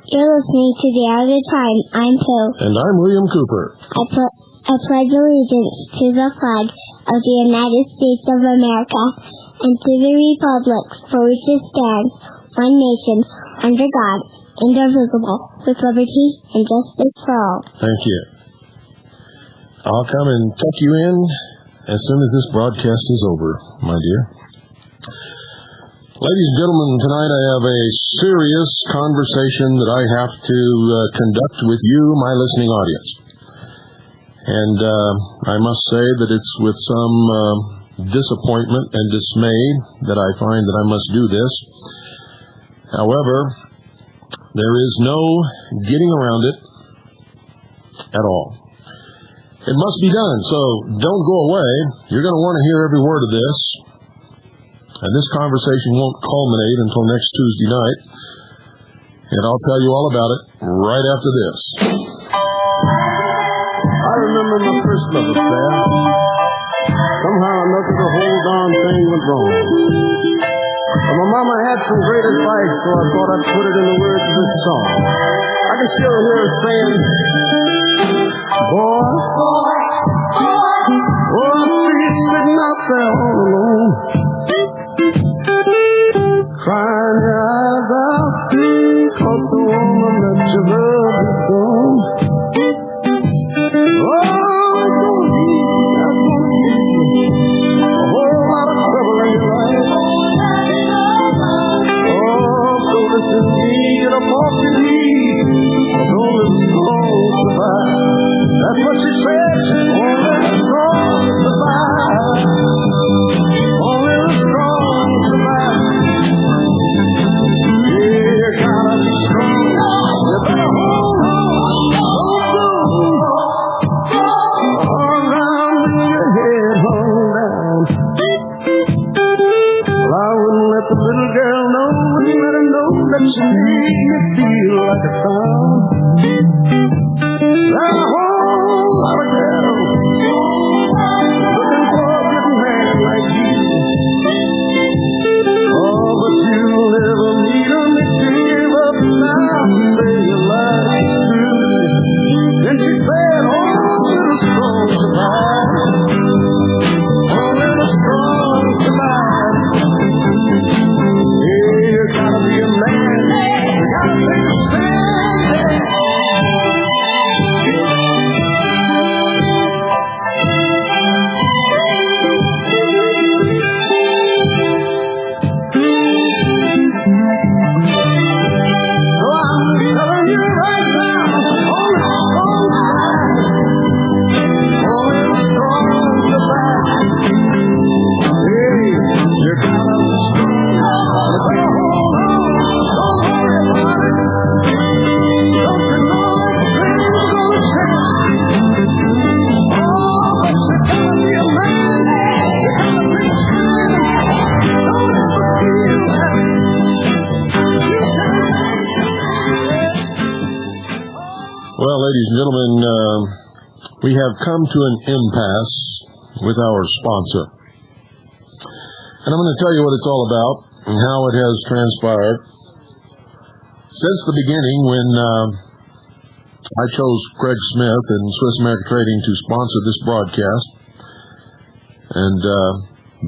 You're listening to The Other Time. I'm Phil. And I'm William Cooper. I pledge allegiance to the flag of the United States of America and to the republic for which it stands, one nation, under God, indivisible, with liberty and justice for all. Thank you. I'll come and tuck you in as soon as this broadcast is over, my dear. Ladies and gentlemen, tonight I have a serious conversation that I have to conduct with you, my listening audience. And I must say that it's with some disappointment and dismay that I find that I must do this. However, there is no getting around it at all. It must be done, so don't go away. You're going to want to hear every word of this. And this conversation won't culminate until next Tuesday night. And I'll tell you all about it right after this. I remember my first love affair. Somehow or another the whole darn thing went wrong. But my mama had some great advice, so I thought I'd put it in the words of this song. I can still hear her saying, boy, I see you sitting out there all alone, crying your eyes out, 'cause the woman that you love is gone. Oh, it's gonna be a whole lot of trouble in your life. Oh, so this is me in a porcupine, don't let the strong survive. That's what she said, only the strong survive. Only the strong survive. Yeah, you gotta be strong. You better hold on. All around with your head hung down. Well, I wouldn't let the little girl know, wouldn't let her know that she made me feel like a clown. There's a whole lot of girls looking for a good man like you. Oh, but you'll never meet him if you give up now. Say your life is true. Then she said, only the strong survive. Only the strong survive. Yeah, you gotta be a man. You gotta take a stand. Well, ladies and gentlemen, we have come to an impasse with our sponsor. And I'm going to tell you what it's all about and how it has transpired. Since the beginning, when I chose Craig Smith and Swiss America Trading to sponsor this broadcast, and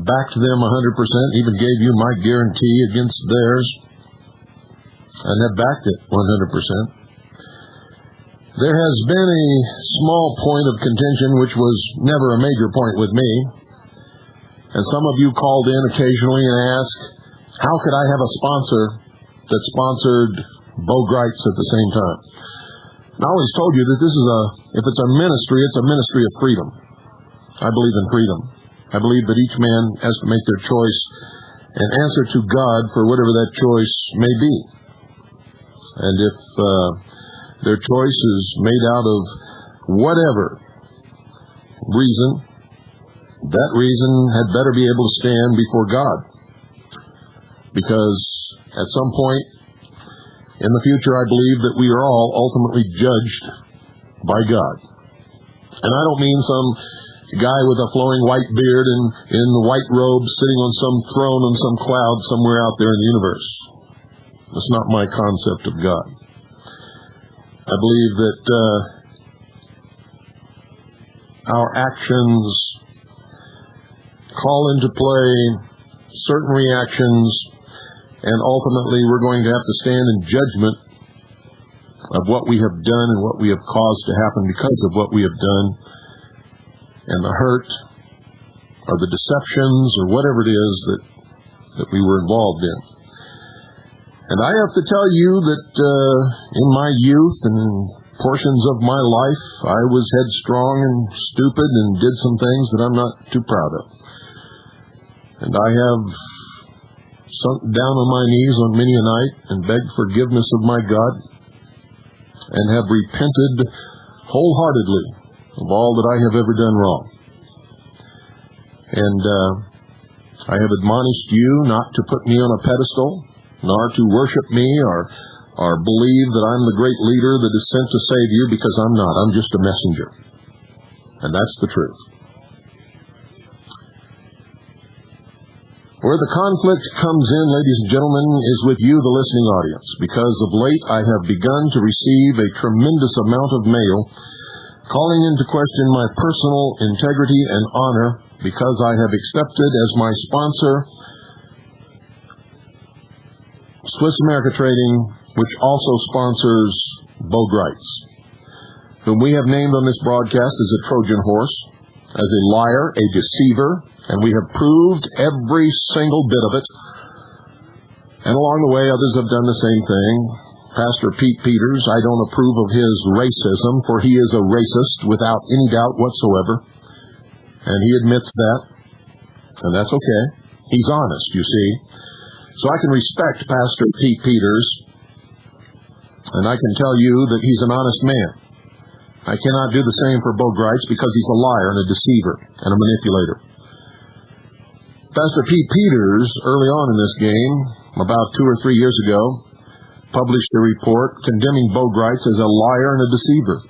backed them 100%, even gave you my guarantee against theirs, and have backed it 100%. There has been a small point of contention, which was never a major point with me. And some of you called in occasionally and asked, how could I have a sponsor that sponsored Bo Greitz at the same time? And I always told you that this is if it's a ministry, it's a ministry of freedom. I believe in freedom. I believe that each man has to make their choice and answer to God for whatever that choice may be. And if their choice is made out of whatever reason, that reason had better be able to stand before God. Because at some point in the future, I believe that we are all ultimately judged by God. And I don't mean some A guy with a flowing white beard and in white robes sitting on some throne on some cloud somewhere out there in the universe. That's not my concept of God. I believe that our actions call into play certain reactions, and ultimately we're going to have to stand in judgment of what we have done and what we have caused to happen because of what we have done, and the hurt or the deceptions or whatever it is that we were involved in. And I have to tell you that in my youth and in portions of my life, I was headstrong and stupid and did some things that I'm not too proud of. And I have sunk down on my knees on many a night and begged forgiveness of my God and have repented wholeheartedly of all that I have ever done wrong. And I have admonished you not to put me on a pedestal, nor to worship me or believe that I'm the great leader that is sent to save you, because I'm not. I'm just a messenger. And that's the truth. Where the conflict comes in, ladies and gentlemen, is with you, the listening audience, because of late I have begun to receive a tremendous amount of mail calling into question my personal integrity and honor because I have accepted as my sponsor Swiss America Trading, which also sponsors Bo Gritz, whom we have named on this broadcast as a Trojan horse, as a liar, a deceiver, and we have proved every single bit of it. And along the way, others have done the same thing. Pastor Pete Peters, I don't approve of his racism, for he is a racist without any doubt whatsoever. And he admits that, and that's okay. He's honest, you see. So I can respect Pastor Pete Peters, and I can tell you that he's an honest man. I cannot do the same for Bo Gritz because he's a liar and a deceiver and a manipulator. Pastor Pete Peters, early on in this game, about 2 or 3 years ago, published a report condemning Bo Gritz as a liar and a deceiver,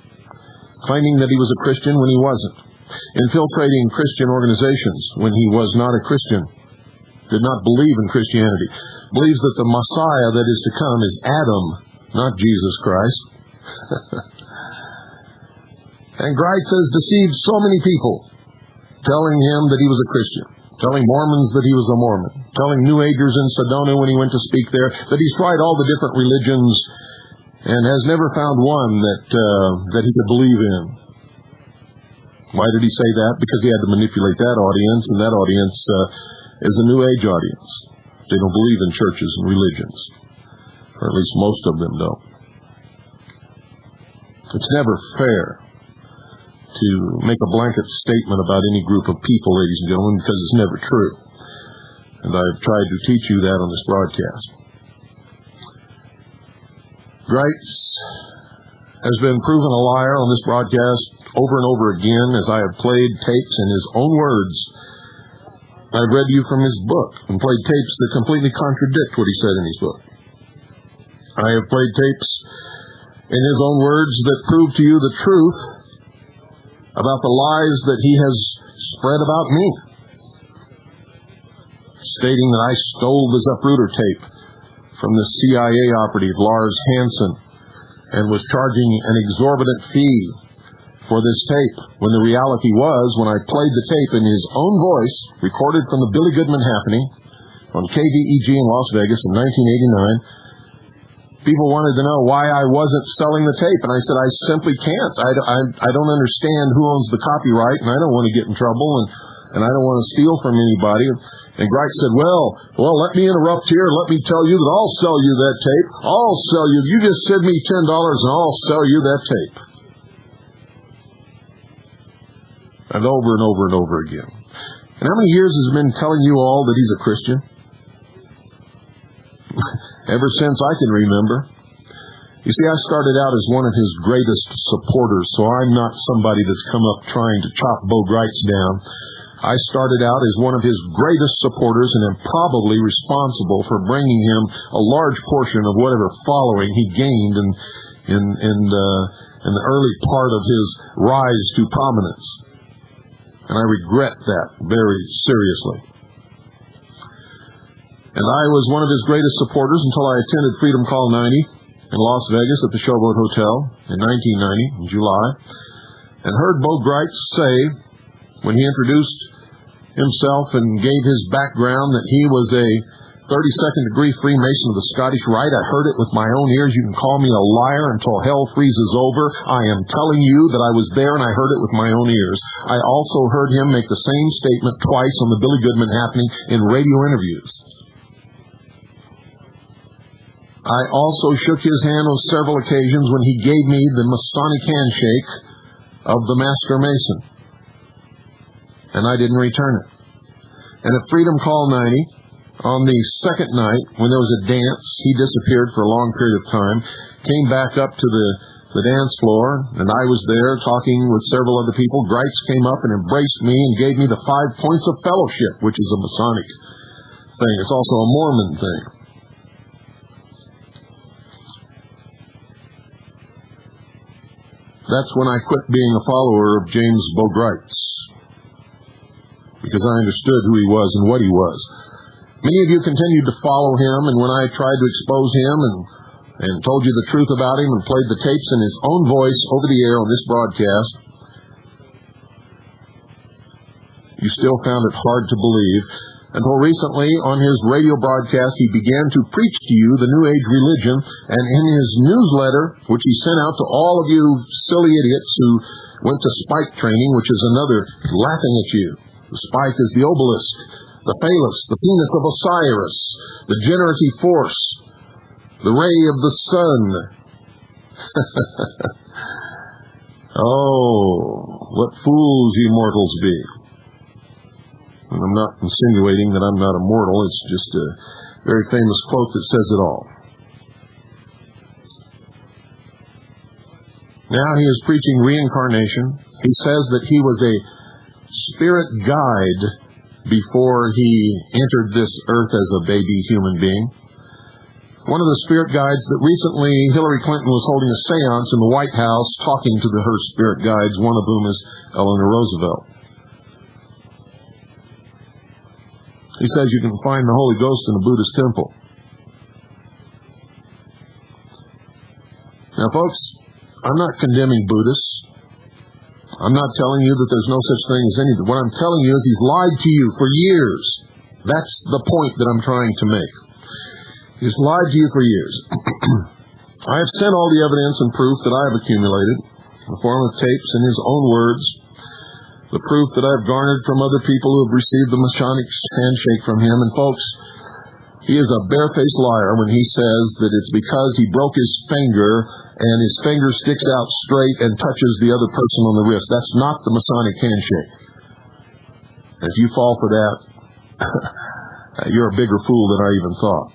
claiming that he was a Christian when he wasn't, infiltrating Christian organizations when he was not a Christian, did not believe in Christianity, believes that the Messiah that is to come is Adam, not Jesus Christ. And Gritz has deceived so many people, telling him that he was a Christian, telling Mormons that he was a Mormon, telling New Agers in Sedona when he went to speak there that he's tried all the different religions and has never found one that he could believe in. Why did he say that? Because he had to manipulate that audience, and that audience is a New Age audience. They don't believe in churches and religions, or at least most of them don't. It's never fair to make a blanket statement about any group of people, ladies and gentlemen, because it's never true. And I've tried to teach you that on this broadcast. Gritz has been proven a liar on this broadcast over and over again as I have played tapes in his own words. I've read you from his book and played tapes that completely contradict what he said in his book. I have played tapes in his own words that prove to you the truth about the lies that he has spread about me, stating that I stole the Zapruder tape from the CIA operative Lars Hansen and was charging an exorbitant fee for this tape, when the reality was, when I played the tape in his own voice, recorded from the Billy Goodman happening on KVEG in Las Vegas in 1989, people wanted to know why I wasn't selling the tape, and I said, I simply can't. I don't understand who owns the copyright, and I don't want to get in trouble, and I don't want to steal from anybody. And Gritz said, well, let me interrupt here. Let me tell you that I'll sell you that tape. I'll sell you. You just send me $10 and I'll sell you that tape. And over and over and over again. And how many years has he been telling you all that he's a Christian? Ever since I can remember. You see, I started out as one of his greatest supporters, so I'm not somebody that's come up trying to chop Bo Gritz down. I started out as one of his greatest supporters and am probably responsible for bringing him a large portion of whatever following he gained in the early part of his rise to prominence. And I regret that very seriously. And I was one of his greatest supporters until I attended Freedom Call 90 in Las Vegas at the Showboat Hotel in 1990, in July, and heard Bo Gritz say, when he introduced himself and gave his background, that he was a 32nd degree Freemason of the Scottish Rite. I heard it with my own ears. You can call me a liar until hell freezes over. I am telling you that I was there and I heard it with my own ears. I also heard him make the same statement twice on the Billy Goodman Happening in radio interviews. I also shook his hand on several occasions when he gave me the Masonic handshake of the Master Mason. And I didn't return it. And at Freedom Call 90, on the second night, when there was a dance, he disappeared for a long period of time, came back up to the dance floor, and I was there talking with several other people. Gritz came up and embraced me and gave me the 5 points of fellowship, which is a Masonic thing. It's also a Mormon thing. That's when I quit being a follower of James Bo Gritz, because I understood who he was and what he was. Many of you continued to follow him, and when I tried to expose him and told you the truth about him and played the tapes in his own voice over the air on this broadcast, you still found it hard to believe. Until recently, on his radio broadcast, he began to preach to you the New Age religion, and in his newsletter, which he sent out to all of you silly idiots who went to spike training, which is another laughing at you. The spike is the obelisk, the phallus, the penis of Osiris, the generative force, the ray of the sun. Oh, what fools ye mortals be. And I'm not insinuating that I'm not immortal. It's just a very famous quote that says it all. Now he is preaching reincarnation. He says that he was a spirit guide before he entered this earth as a baby human being. One of the spirit guides that recently Hillary Clinton was holding a seance in the White House talking to her spirit guides, one of whom is Eleanor Roosevelt. He says you can find the Holy Ghost in a Buddhist temple. Now, folks, I'm not condemning Buddhists. I'm not telling you that there's no such thing as anything. What I'm telling you is he's lied to you for years. That's the point that I'm trying to make. He's lied to you for years. I have sent all the evidence and proof that I have accumulated in the form of tapes in his own words, the proof that I've garnered from other people who have received the Masonic handshake from him. And folks, he is a barefaced liar when he says that it's because he broke his finger and his finger sticks out straight and touches the other person on the wrist. That's not the Masonic handshake. If you fall for that, you're a bigger fool than I even thought.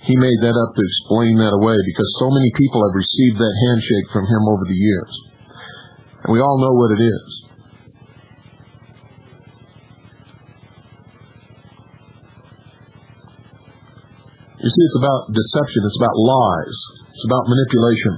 He made that up to explain that away because so many people have received that handshake from him over the years. And we all know what it is. You see, it's about deception. It's about lies. It's about manipulation.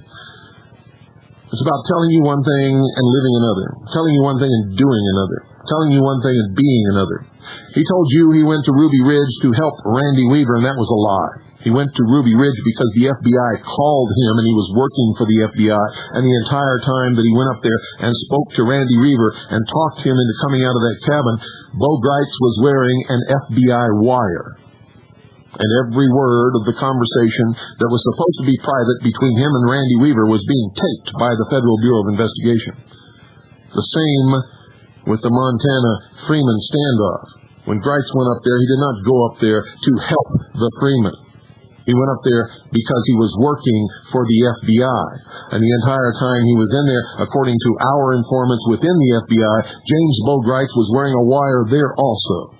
It's about telling you one thing and living another. Telling you one thing and doing another. Telling you one thing and being another. He told you he went to Ruby Ridge to help Randy Weaver, and that was a lie. He went to Ruby Ridge because the FBI called him and he was working for the FBI, and the entire time that he went up there and spoke to Randy Weaver and talked him into coming out of that cabin, Bo Gritz was wearing an FBI wire. And every word of the conversation that was supposed to be private between him and Randy Weaver was being taped by the Federal Bureau of Investigation. The same with the Montana Freeman standoff. When Gritz went up there, he did not go up there to help the Freeman. He went up there because he was working for the FBI. And the entire time he was in there, according to our informants within the FBI, James Bo Gritz was wearing a wire there also.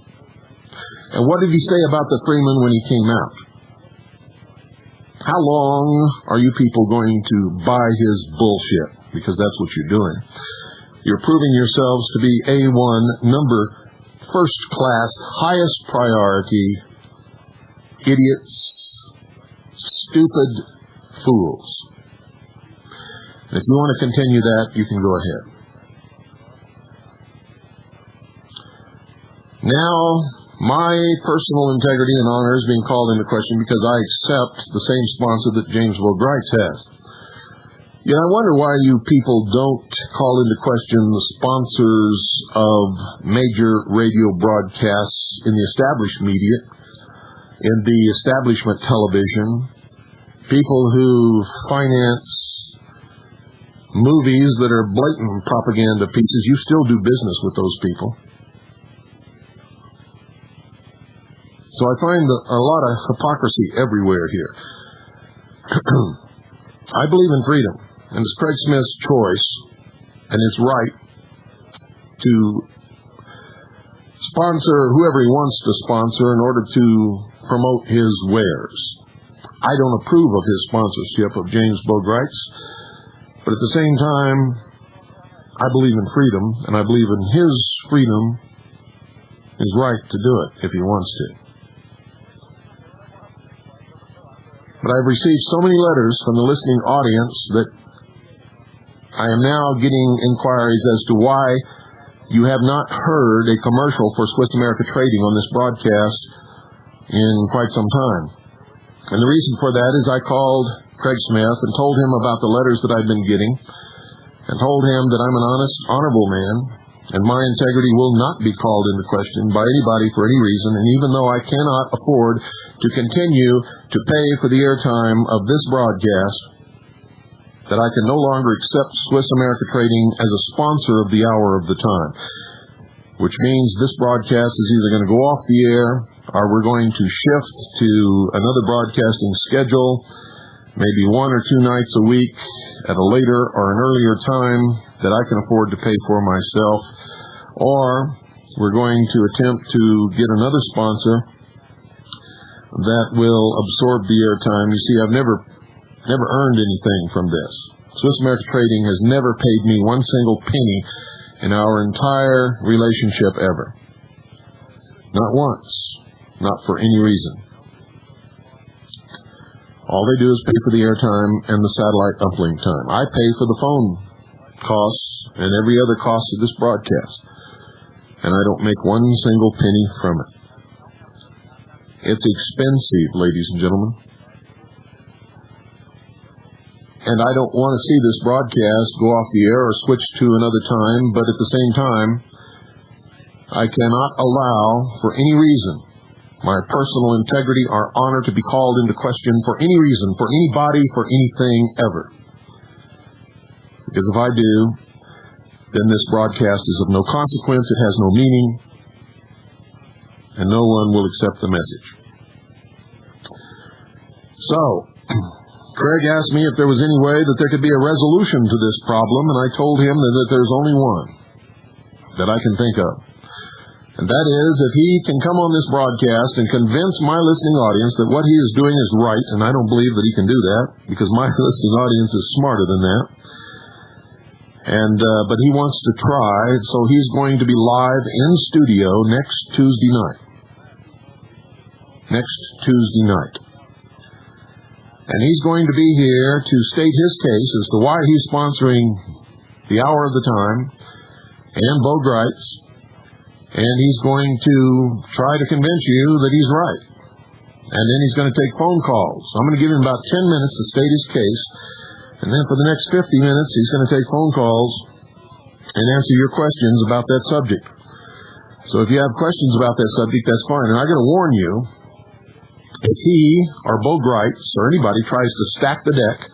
And what did he say about the Freeman when he came out? How long are you people going to buy his bullshit? Because that's what you're doing. You're proving yourselves to be A1, number first class, highest priority, idiots, stupid fools. If you want to continue that, you can go ahead. Now, my personal integrity and honor is being called into question because I accept the same sponsor that James Boukreutz has. Yet I wonder why you people don't call into question the sponsors of major radio broadcasts in the established media, in the establishment television, people who finance movies that are blatant propaganda pieces. You still do business with those people. So I find a lot of hypocrisy everywhere here. I believe in freedom, and it's Craig Smith's choice and his right to sponsor whoever he wants to sponsor in order to promote his wares. I don't approve of his sponsorship of James Boukreutz, but at the same time, I believe in freedom, and I believe in his freedom, his right to do it if he wants to. But I've received so many letters from the listening audience that I am now getting inquiries as to why you have not heard a commercial for Swiss America Trading on this broadcast in quite some time. And the reason for that is I called Craig Smith and told him about the letters that I've been getting and told him that I'm an honest, honorable man, and my integrity will not be called into question by anybody for any reason. And even though I cannot afford to continue to pay for the airtime of this broadcast, that I can no longer accept Swiss America Trading as a sponsor of the hour of the time, which means this broadcast is either going to go off the air or we're going to shift to another broadcasting schedule, maybe 1 or 2 nights a week at a later or an earlier time that I can afford to pay for myself, or we're going to attempt to get another sponsor that will absorb the airtime. You see, I've never earned anything from this. Swiss America Trading has never paid me one single penny in our entire relationship ever. Not once. Not for any reason. All they do is pay for the airtime and the satellite uplink time. I pay for the phone costs and every other cost of this broadcast, and I don't make one single penny from it. It's expensive, ladies and gentlemen, and I don't want to see this broadcast go off the air or switch to another time, but at the same time, I cannot allow for any reason my personal integrity or honor to be called into question for any reason, for anybody, for anything ever. Because if I do, then this broadcast is of no consequence, it has no meaning, and no one will accept the message. So, Craig asked me if there was any way that there could be a resolution to this problem, and I told him that there's only one that I can think of. And that is, if he can come on this broadcast and convince my listening audience that what he is doing is right, and I don't believe that he can do that, because my listening audience is smarter than that. But he wants to try, so he's going to be live in studio next Tuesday night. And he's going to be here to state his case as to why he's sponsoring the hour of the time and Boukreutz, and he's going to try to convince you that he's right. And then he's going to take phone calls. I'm going to give him about 10 minutes to state his case. And then for the next 50 minutes, he's going to take phone calls and answer your questions about that subject. So if you have questions about that subject, that's fine. And I'm going to warn you, if he or Boukreutz or anybody tries to stack the deck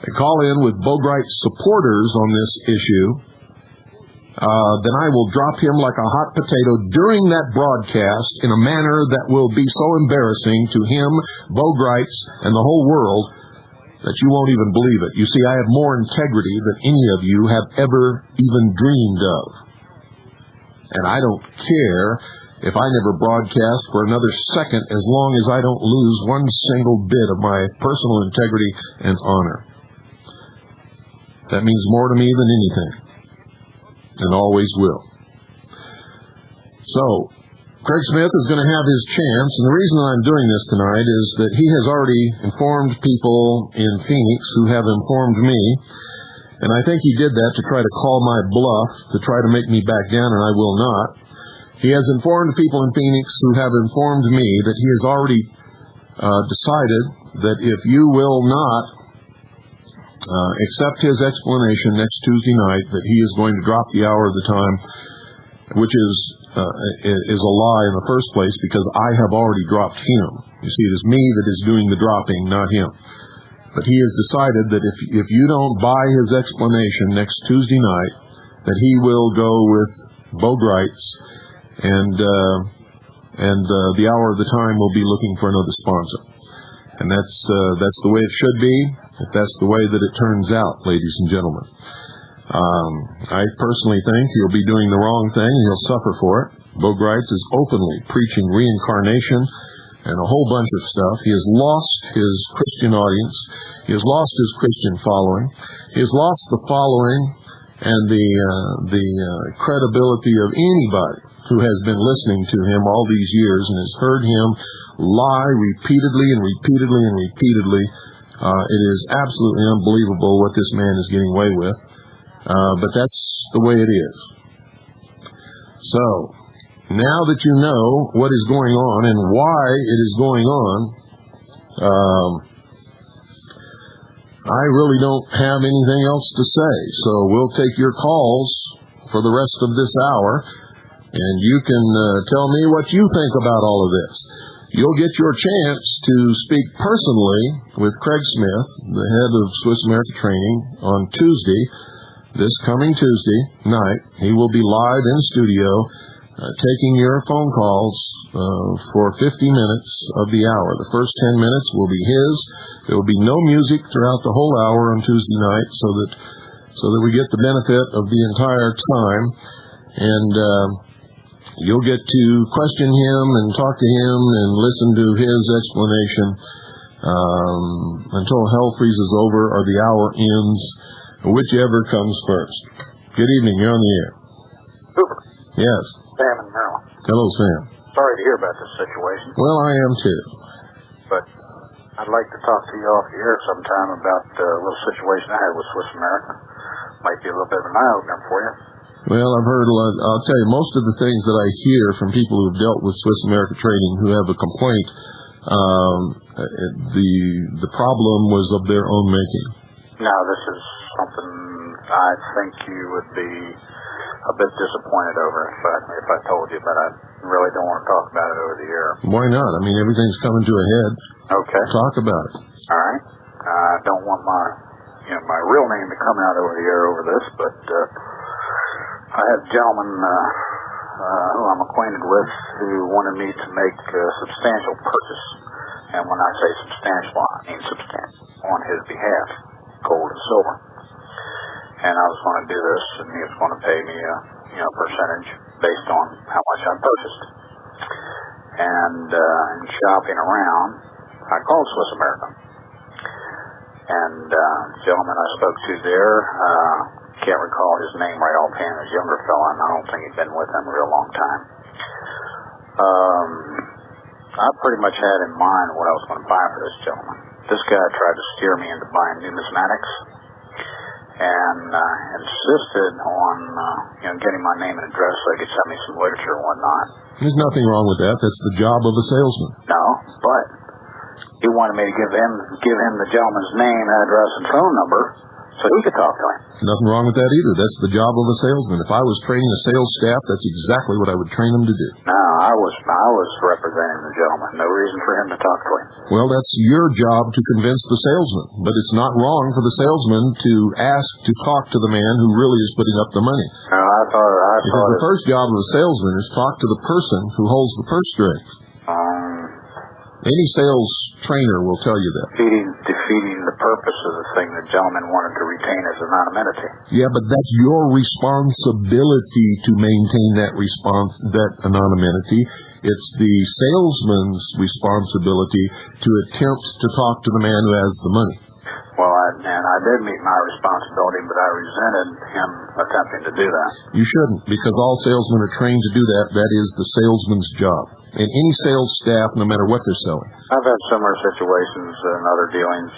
and call in with Boukreutz supporters on this issue, then I will drop him like a hot potato during that broadcast in a manner that will be so embarrassing to him, Boukreutz, and the whole world that you won't even believe it. You see, I have more integrity than any of you have ever even dreamed of. And I don't care if I never broadcast for another second as long as I don't lose one single bit of my personal integrity and honor. That means more to me than anything, and always will. So, Craig Smith is going to have his chance, and the reason I'm doing this tonight is that he has already informed people in Phoenix who have informed me And I think he did that to try to call my bluff, to try to make me back down, and I will not. He has informed people in Phoenix who have informed me that he has already decided that if you will not accept his explanation next Tuesday night, that he is going to drop the hour of the time, which is a lie in the first place, because I have already dropped him. You see, it is me that is doing the dropping, not him. But he has decided that if you don't buy his explanation next Tuesday night, that he will go with Bo Greitz, and the hour of the time will be looking for another sponsor. And that's the way it should be. If that's the way that it turns out, ladies and gentlemen. I personally think he'll be doing the wrong thing, and he'll suffer for it. Bo Greitz is openly preaching reincarnation and a whole bunch of stuff. He has lost his Christian audience. He has lost his Christian following. He has lost the following and the credibility of anybody who has been listening to him all these years and has heard him lie repeatedly and repeatedly and repeatedly. It is absolutely unbelievable what this man is getting away with. But that's the way it is. So, now that you know what is going on and why it is going on, I really don't have anything else to say. So we'll take your calls for the rest of this hour, and you can tell me what you think about all of this. You'll get your chance to speak personally with Craig Smith, the head of Swiss America Training, on Tuesday. This coming Tuesday night, he will be live in studio, taking your phone calls for 50 minutes of the hour. The first 10 minutes will be his. There will be no music throughout the whole hour on Tuesday night, so that we get the benefit of the entire time. And you'll get to question him and talk to him and listen to his explanation until hell freezes over or the hour ends. Whichever comes first. Good evening, you're on the air. Super. Yes. Sam in Maryland. Hello, Sam. Sorry to hear about this situation. Well, I am too. But I'd like to talk to you off the air sometime about a little situation I had with Swiss America. Might be a little bit of an eye-opener for you. Well, I've heard a lot. I'll tell you, most of the things that I hear from people who've dealt with Swiss America Training who have a complaint, the problem was of their own making. Now, this is something I think you would be a bit disappointed over if I told you, but I really don't want to talk about it over the air. Why not? I mean, everything's coming to a head. Okay. Talk about it. All right. I don't want my real name to come out over the air over this, but I had a gentleman who I'm acquainted with who wanted me to make a substantial purchase. And when I say substantial, I mean substantial on his behalf. Gold and silver, and I was going to do this, and he was going to pay me a percentage based on how much I purchased. And in shopping around, I called Swiss America, and the gentleman I spoke to there, can't recall his name right offhand, was a younger fella, and I don't think he'd been with them a real long time. I pretty much had in mind what I was going to buy for this gentleman. This guy tried to steer me into buying numismatics and insisted on getting my name and address so he could send me some literature and whatnot. There's nothing wrong with that. That's the job of a salesman. No, but he wanted me to give him the gentleman's name, address, and phone number so he could talk to him. Nothing wrong with that either. That's the job of a salesman. If I was training a sales staff, that's exactly what I would train them to do. No, I was representing the gentleman. No reason for him to talk to him. Well, that's your job to convince the salesman. But it's not wrong for the salesman to ask to talk to the man who really is putting up the money. No, I thought because the first job of a salesman is talk to the person who holds the purse strings. Any sales trainer will tell you that. Defeating the purpose of the thing the gentleman wanted to retain as anonymity. Yeah, but that's your responsibility to maintain that anonymity. It's the salesman's responsibility to attempt to talk to the man who has the money. Well, I and I did meet my responsibility, but I resented him attempting to do that. You shouldn't, because all salesmen are trained to do that. That is the salesman's job. And any sales staff, no matter what they're selling. I've had similar situations in other dealings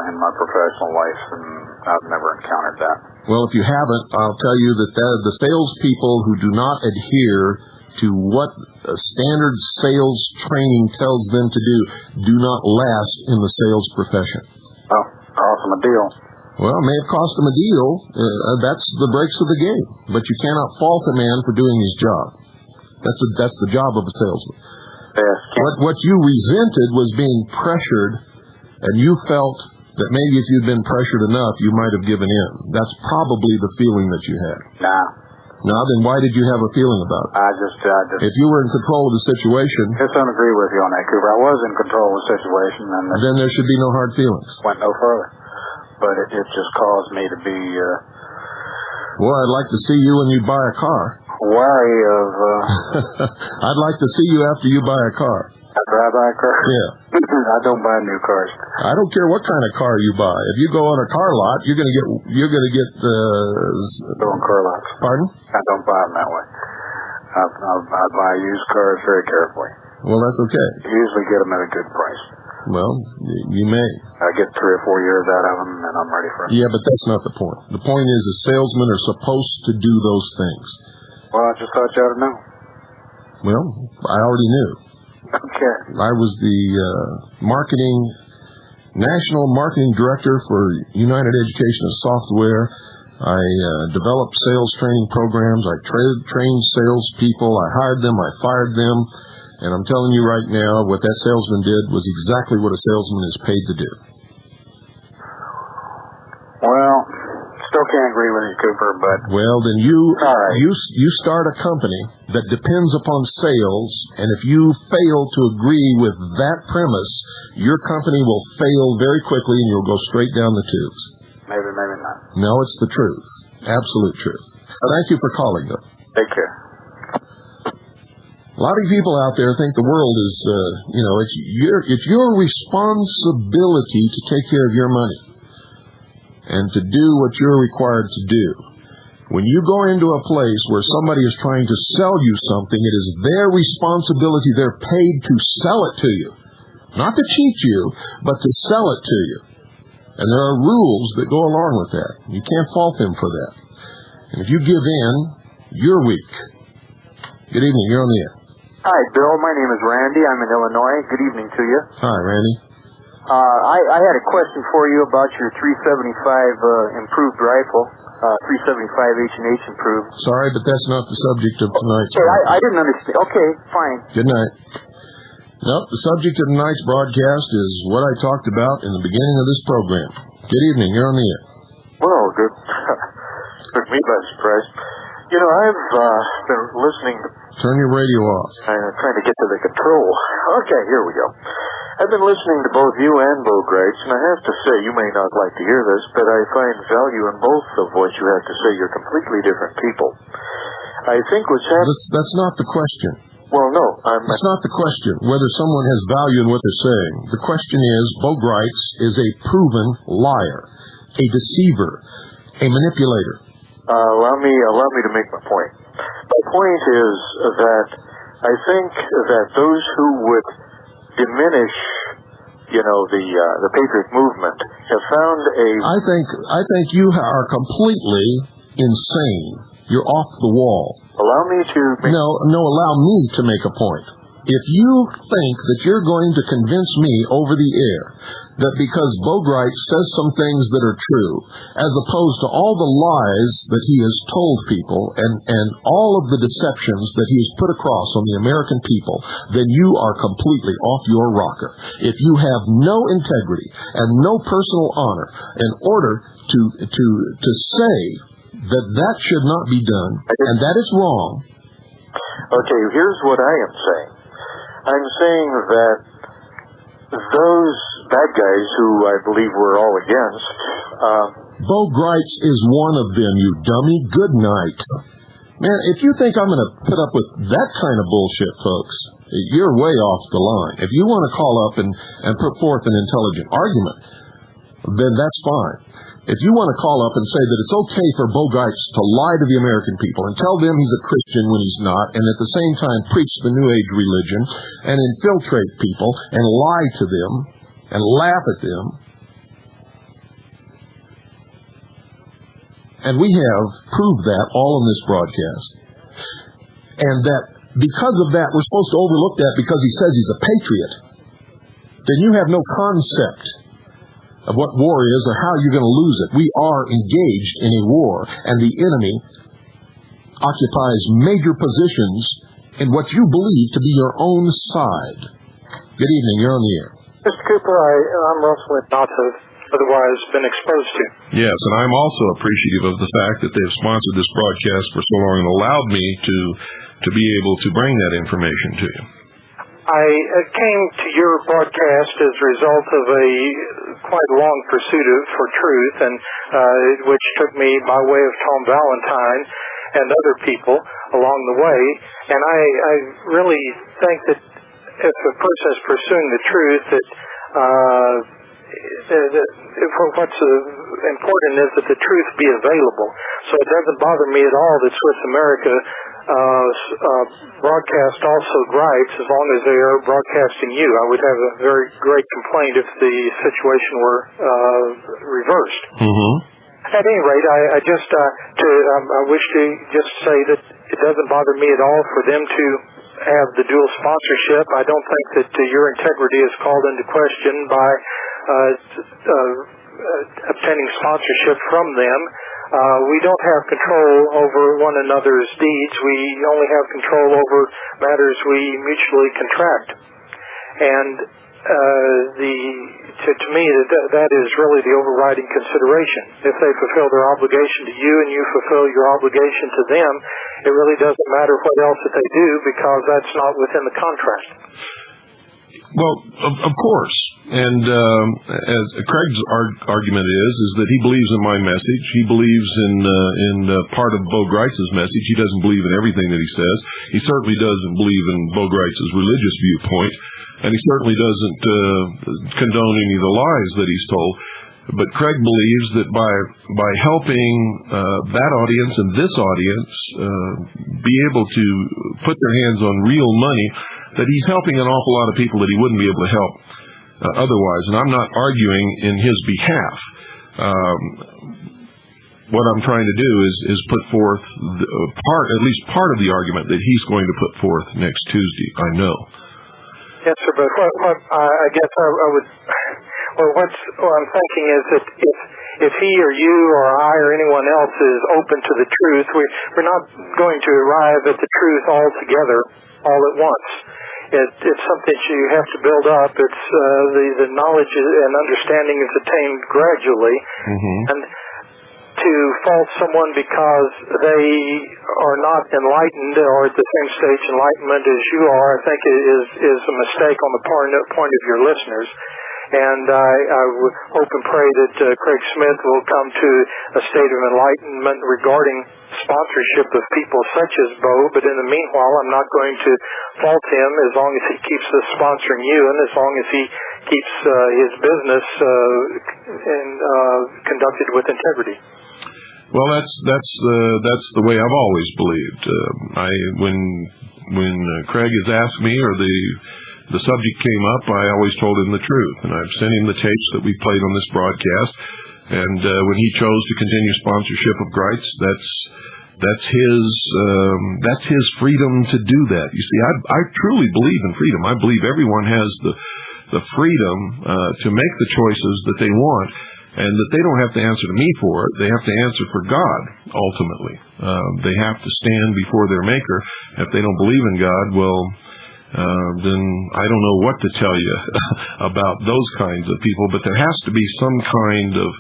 in my professional life, and I've never encountered that. Well, if you haven't, I'll tell you that the salespeople who do not adhere to what standard sales training tells them to do not last in the sales profession. Well, cost them a deal. Well, it may have cost them a deal. That's the breaks of the game. But you cannot fault a man for doing his job. That's the job of a salesman. Yes. What you resented was being pressured, and you felt that maybe if you'd been pressured enough, you might have given in. That's probably the feeling that you had. Nah, then why did you have a feeling about it? I just If you were in control of the situation, just don't agree with you on that, Cooper. I was in control of the situation, and then there should be no hard feelings. went no further. But it just caused me to be Well, I'd like to see you when you buy a car. wary of. I'd like to see you after you buy a car. After I buy a car? Yeah. I don't buy new cars. I don't care what kind of car you buy. If you go on a car lot, you're gonna get Doing car lots. Pardon? I don't buy them that way. I buy used cars very carefully. Well, that's okay. Usually get them at a good price. Well, you may. I get 3 or 4 years out of them, and I'm ready for it. Yeah, but that's not the point. The point is that salesmen are supposed to do those things. Well, I just thought you ought to know. Well, I already knew. Okay. I was the national marketing director for United Education and Software. I developed sales training programs. I trained salespeople. I hired them. I fired them. And I'm telling you right now, what that salesman did was exactly what a salesman is paid to do. Well, still can't agree with you, Cooper, but... Well, then you start a company that depends upon sales, and if you fail to agree with that premise, your company will fail very quickly and you'll go straight down the tubes. Maybe, maybe not. No, it's the truth. Absolute truth. Thank you for calling, though. Take care. A lot of people out there think the world is, it's your responsibility to take care of your money and to do what you're required to do. When you go into a place where somebody is trying to sell you something, it is their responsibility. They're paid to sell it to you. Not to cheat you, but to sell it to you. And there are rules that go along with that. You can't fault them for that. And if you give in, you're weak. Good evening. You're on the air. Hi, Bill. My name is Randy. I'm in Illinois. Good evening to you. Hi, Randy. I had a question for you about your 375 improved rifle, 375 H&H improved. Sorry, but that's not the subject of tonight's broadcast. I didn't understand. Okay, fine. Good night. Nope, the subject of tonight's broadcast is what I talked about in the beginning of this program. Good evening. You're on the air. Well, good. Took me by surprise. You know, I've been listening. Turn your radio off. I'm trying to get to the control. Okay, here we go. I've been listening to both you and Bo Greitz, and I have to say, you may not like to hear this, but I find value in both of what you have to say. You're completely different people. I think what's happening... That's not the question. Well, no. That's not the question, whether someone has value in what they're saying. The question is, Bo Greitz is a proven liar, a deceiver, a manipulator. Allow me to make my point. My point is that I think that those who would diminish, the Patriot movement have found a... I think you are completely insane. You're off the wall. Allow me to make... No, allow me to make a point. If you think that you're going to convince me over the air that because Bo Greitz says some things that are true, as opposed to all the lies that he has told people and all of the deceptions that he has put across on the American people, then you are completely off your rocker. If you have no integrity and no personal honor in order to say that should not be done and that is wrong. Okay, here's what I am saying. I'm saying that those bad guys who I believe we're all against... Bo Greitz is one of them, you dummy. Good night. Man, if you think I'm going to put up with that kind of bullshit, folks, you're way off the line. If you want to call up and put forth an intelligent argument, then that's fine. If you want to call up and say that it's okay for Bo Gritz to lie to the American people and tell them he's a Christian when he's not, and at the same time preach the New Age religion and infiltrate people and lie to them and laugh at them, and we have proved that all in this broadcast, and that because of that we're supposed to overlook that because he says he's a patriot, then you have no concept of what war is or how you're going to lose it. We are engaged in a war, and the enemy occupies major positions in what you believe to be your own side. Good evening, you're on the air. Mr. Cooper, I'm wrestling not to have otherwise been exposed to. Yes, and I'm also appreciative of the fact that they've sponsored this broadcast for so long and allowed me to be able to bring that information to you. I came to your broadcast as a result of a quite long pursuit for truth, and which took me by way of Tom Valentine and other people along the way. And I really think that if a person is pursuing the truth, that what's important is that the truth be available. So it doesn't bother me at all that Swiss America broadcast also gripes as long as they are broadcasting you. I would have a very great complaint if the situation were reversed. Mm-hmm. At any rate, I wish to just say that it doesn't bother me at all for them to have the dual sponsorship. I don't think that your integrity is called into question by obtaining sponsorship from them. We don't have control over one another's deeds. We only have control over matters we mutually contract. And to me, that is really the overriding consideration. If they fulfill their obligation to you and you fulfill your obligation to them, it really doesn't matter what else that they do because that's not within the contract. Well, of course. And as Craig's argument is that he believes in my message. He believes in part of Bo Gritz's message. He doesn't believe in everything that he says. He certainly doesn't believe in Bo Gritz's religious viewpoint, and he certainly doesn't condone any of the lies that he's told. But Craig believes that by helping that audience and this audience be able to put their hands on real money, that he's helping an awful lot of people that he wouldn't be able to help otherwise. And I'm not arguing in his behalf. What I'm trying to do is put forth at least part of the argument that he's going to put forth next Tuesday. I know. Yes, sir. But what I guess I would. Well, what I'm thinking is that if he or you or I or anyone else is open to the truth, we're not going to arrive at the truth altogether all at once. It's something you have to build up. It's the knowledge and understanding is attained gradually, and to fault someone because they are not enlightened or at the same stage enlightenment as you are, I think is a mistake on the point of your listeners. And I hope and pray that Craig Smith will come to a state of enlightenment regarding sponsorship of people such as Bo. But in the meanwhile, I'm not going to fault him as long as he keeps sponsoring you and as long as he keeps his business conducted with integrity. Well, that's the way I've always believed. When Craig has asked me or the subject came up, I always told him the truth, and I've sent him the tapes that we played on this broadcast. And when he chose to continue sponsorship of Gritz, that's his freedom to do that. You see, I truly believe in freedom. I believe everyone has the freedom to make the choices that they want, and that they don't have to answer to me for it. They have to answer for God ultimately. They have to stand before their Maker. If they don't believe in God, well, then I don't know what to tell you about those kinds of people. But there has to be some kind of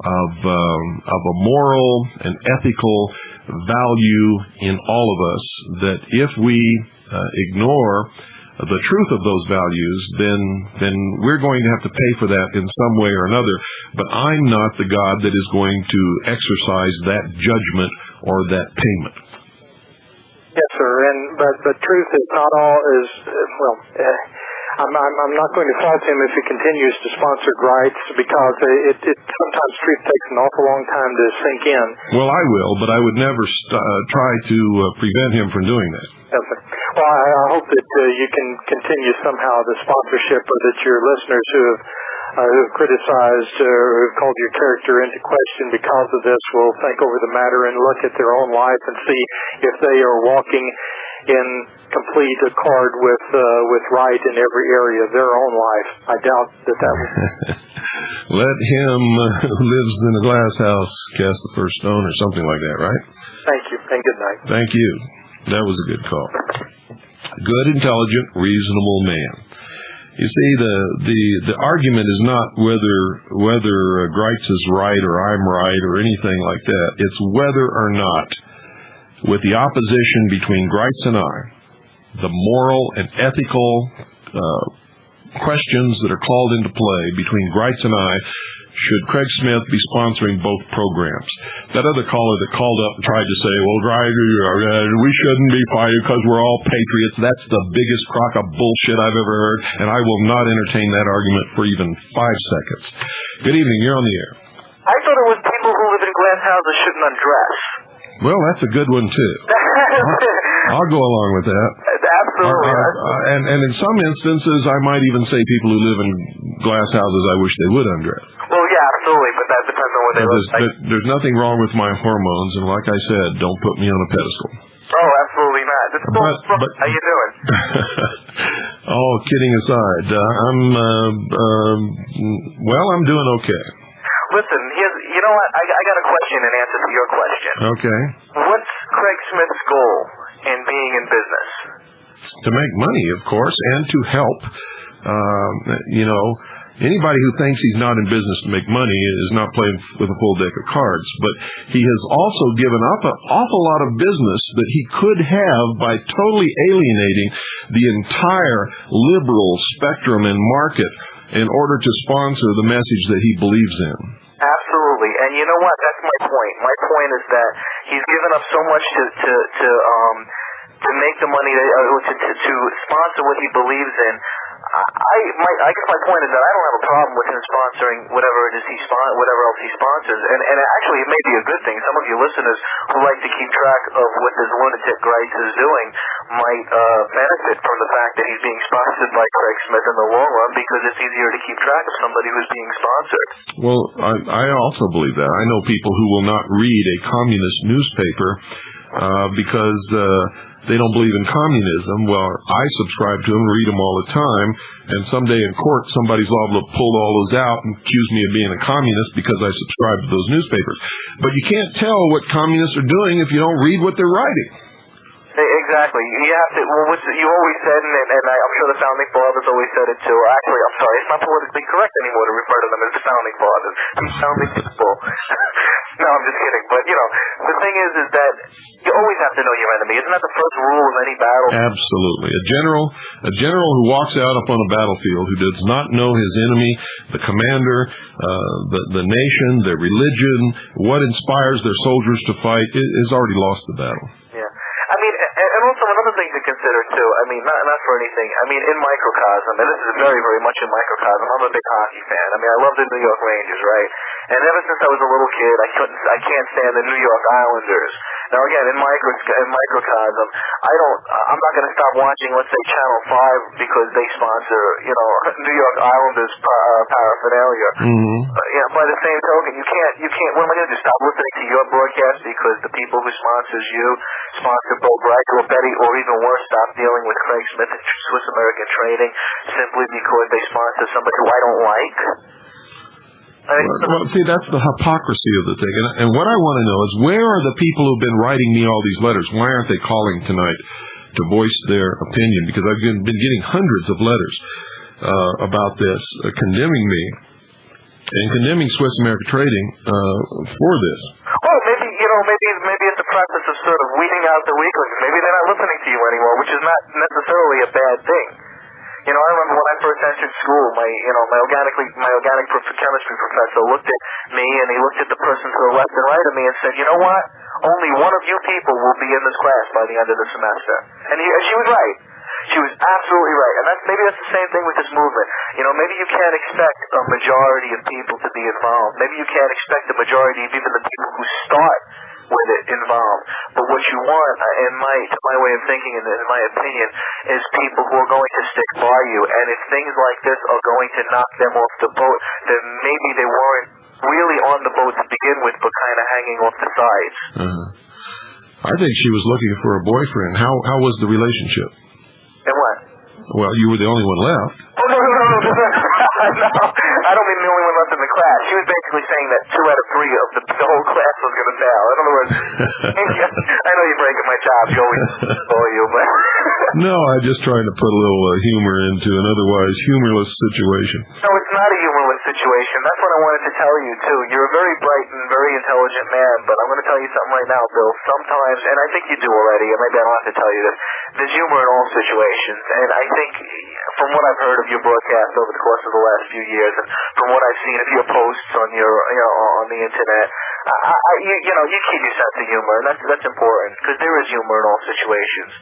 a moral and ethical value in all of us, that if we ignore the truth of those values, then we're going to have to pay for that in some way or another. But I'm not the God that is going to exercise that judgment or that payment. Yes, sir. But truth is not all I'm not going to fault him if he continues to sponsor Greitz, because it sometimes truth takes an awful long time to sink in. Well, I will, but I would never try to prevent him from doing that. Okay. Well, I hope that you can continue somehow the sponsorship, or that your listeners who have criticized or who have called your character into question because of this will think over the matter and look at their own life and see if they are walking in complete accord with right in every area of their own life. I doubt that will. Let him who lives in a glass house cast the first stone, or something like that, right? Thank you, and good night. Thank you. That was a good call. Good, intelligent, reasonable man. You see, the argument is not whether Greitz is right or I'm right or anything like that. It's whether or not, with the opposition between Greitz and I, the moral and ethical questions that are called into play between Greitz and I, should Craig Smith be sponsoring both programs? That other caller that called up and tried to say, well, we shouldn't be fighting because we're all patriots, that's the biggest crock of bullshit I've ever heard, and I will not entertain that argument for even 5 seconds. Good evening, you're on the air. I thought it was people who live in glass houses shouldn't undress. Well, that's a good one, too. I'll go along with that. Absolutely. And in some instances, I might even say people who live in glass houses, I wish they would undress. Well, yeah, absolutely, but that depends on what they look like. There's nothing wrong with my hormones, and like I said, don't put me on a pedestal. Oh, absolutely not. How you doing? Oh, kidding aside, I'm doing okay. Listen, you know what? I got a question in answer to your question. Okay. What's Craig Smith's goal in being in business? To make money, of course, and to help. Anybody who thinks he's not in business to make money is not playing with a full deck of cards. But he has also given up an awful lot of business that he could have by totally alienating the entire liberal spectrum and market in order to sponsor the message that he believes in. Absolutely. And you know what? That's my point. My point is that he's given up so much to make the money, to sponsor what he believes in. I guess my point is that I don't have a problem with him sponsoring whatever else he sponsors, and actually it may be a good thing. Some of you listeners who like to keep track of what this lunatic Greitz is doing might benefit from the fact that he's being sponsored by Craig Smith in the long run, because it's easier to keep track of somebody who's being sponsored. Well, I also believe that. I know people who will not read a communist newspaper because they don't believe in communism. Well, I subscribe to them, read them all the time, and someday in court somebody's liable to pull all those out and accuse me of being a communist because I subscribe to those newspapers. But you can't tell what communists are doing if you don't read what they're writing. Exactly. You have to. Well, you always said, and I'm sure the founding fathers always said it too. Actually, I'm sorry, it's not politically correct anymore to refer to them as the founding fathers. These founding people. No, I'm just kidding. But the thing is that you always have to know your enemy. Isn't that the first rule of any battle? Absolutely. A general who walks out upon a battlefield who does not know his enemy, the commander, the nation, their religion, what inspires their soldiers to fight, has already lost the battle. Yeah. I mean, and also another thing to consider too, I mean, not for anything, I mean, in microcosm, and this is very, very much in microcosm, I'm a big hockey fan. I mean, I love the New York Rangers, right? And ever since I was a little kid, I can't stand the New York Islanders. Now again, in microcosm, I'm not going to stop watching, let's say, Channel 5 because they sponsor, New York Islanders paraphernalia. Mm-hmm. By the same token, you can't, what am I going to do, stop listening to your broadcast because the people who sponsors you sponsor Bo Bright or Betty, or even worse, stop dealing with Craig Smith and Swiss American Trading simply because they sponsor somebody who I don't like? Well, see, that's the hypocrisy of the thing. And what I want to know is, where are the people who've been writing me all these letters? Why aren't they calling tonight to voice their opinion? Because I've been getting hundreds of letters about this, condemning me and condemning Swiss American Trading for this. Well, maybe it's a process of sort of weeding out the weaklings. Maybe they're not listening to you anymore, which is not necessarily a bad thing. I remember when I first entered school, my organic chemistry professor looked at me and he looked at the person to the left and right of me and said, you know what? Only one of you people will be in this class by the end of the semester. And she was right. She was absolutely right. And maybe that's the same thing with this movement. You know, maybe you can't expect a majority of people to be involved. Maybe you can't expect the majority of even the people who start with it involved. But what you want, in my way of thinking and in my opinion, is people who are going to stick by you. And if things like this are going to knock them off the boat, then maybe they weren't really on the boat to begin with, but kind of hanging off the sides. I think she was looking for a boyfriend. How was the relationship? And what? Well, you were the only one left. Oh, no. No, I don't mean the only one left in the class. She was basically saying that 2 out of 3 of the whole class was going to fail. In other words, I know you're breaking my job. You always call you, but... No, I'm just trying to put a little humor into an otherwise humorless situation. No, it's not a humorless situation. That's what I wanted to tell you, too. You're a very bright and very intelligent man, but I'm going to tell you something right now, Bill. Sometimes, and I think you do already, and maybe I don't have to tell you this, there's humor in all situations. And I think, from what I've heard of your broadcast over the course of the last few years, and from what I've seen of your posts on your, on the internet, you keep your sense of humor, and that's important, because there is humor in all situations.